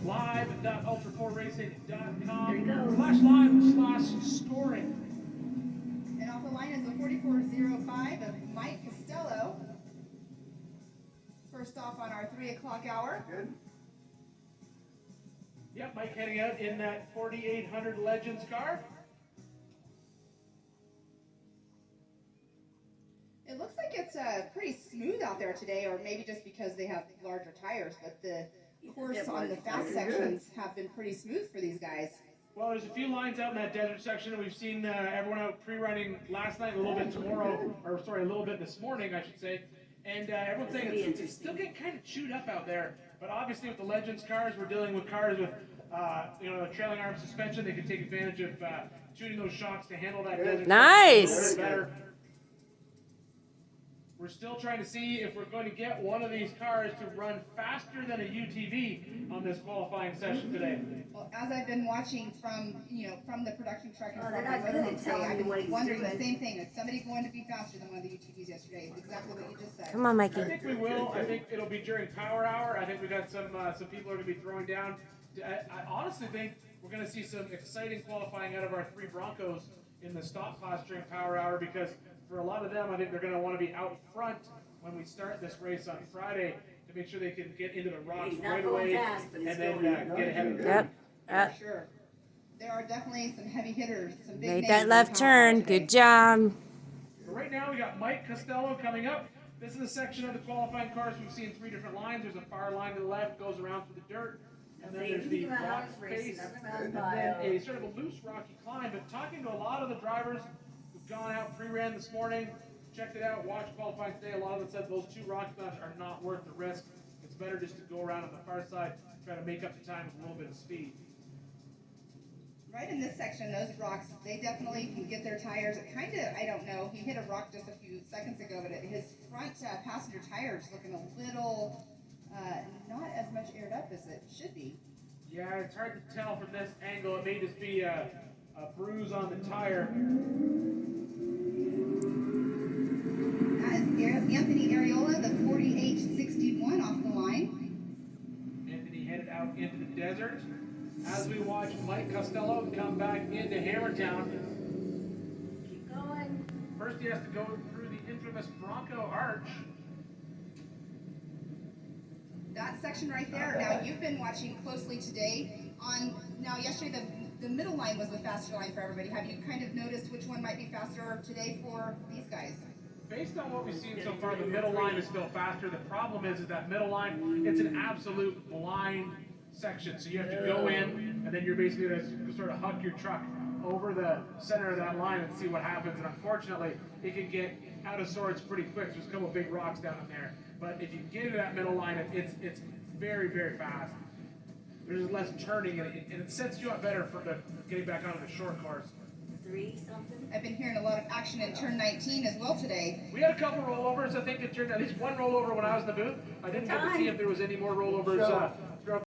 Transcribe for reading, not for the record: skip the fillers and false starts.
live.ultra4racing.com/live/scoring. And off the line is the 4405 of Mike Costello. First off on our 3 o'clock hour. Good. Yep, Mike heading out in that 4800 Legends car. It looks like it's pretty smooth out there today, or maybe just because they have larger tires, but the course on the fast sections have been pretty smooth for these guys. Well, there's a few lines out in that desert section. We've seen everyone out pre-running last night, a little bit tomorrow, or sorry, a little bit this morning, I should say. And everyone's saying it's still getting kind of chewed up out there. But obviously with the Legends cars, we're dealing with cars with a trailing arm suspension. They can take advantage of shooting those shocks to handle that desert Nice. better. We're still trying to see if we're going to get one of these cars to run faster than a UTV on this qualifying session today. Well, as I've been watching from the production truck and from the motorhome today, I've been wondering the same thing. Is somebody going to be faster than one of the UTVs yesterday? It's exactly what you just said. Come on, Mikey. I think we will. I think it'll be during power hour. I think we got some people are going to be throwing down. I honestly think we're going to see some exciting qualifying out of our 3 Broncos in the stock class during power hour, because for a lot of them, I think they're going to want to be out front when we start this race on Friday to make sure they can get into the rocks right away and then get ahead of them. Yep. Sure. There are definitely some heavy hitters, some big Made names that in left power turn. today. Good job. But right now, we got Mike Costello coming up. This is a section of the qualifying cars. We've seen 3 different lines. There's a far line to the left, goes around through the dirt. And then there's the rock face, and then a sort of a loose rocky climb. But talking to a lot of the drivers who've gone out pre-ran this morning, checked it out, watched qualifying today, a lot of them said those 2 rocky climbs are not worth the risk. It's better just to go around on the far side, try to make up the time with a little bit of speed. Right in this section, those rocks, they definitely can get their tires. Kind of, I don't know, he hit a rock just a few seconds ago, but his front passenger tires looking a little not as much aired up as it should be. Yeah, it's hard to tell from this angle. It may just be a bruise on the tire. That is Anthony Areola, the 4861 off the line. Anthony headed out into the desert. As we watch Mike Costello come back into Hammertown. Keep going. First he has to go through the infamous Bronco Arch. That section right there. Now you've been watching closely today. Yesterday the middle line was the faster line for everybody. Have you kind of noticed which one might be faster today for these guys? Based on what we've seen so far, the middle line is still faster. The problem is that middle line, it's an absolute blind section. So you have to go in, and then you're basically going to sort of huck your truck over the center of that line and see what happens. And unfortunately, it can get out of sorts pretty quick. There's a couple of big rocks down in there. But if you get into that middle line, it's very, very fast. There's less turning, and it sets you up better for getting back onto the short course. 3 something. I've been hearing a lot of action in turn 19 as well today. We had a couple rollovers. I think it turned at least one rollover when I was in the booth. I didn't get to see if there was any more rollovers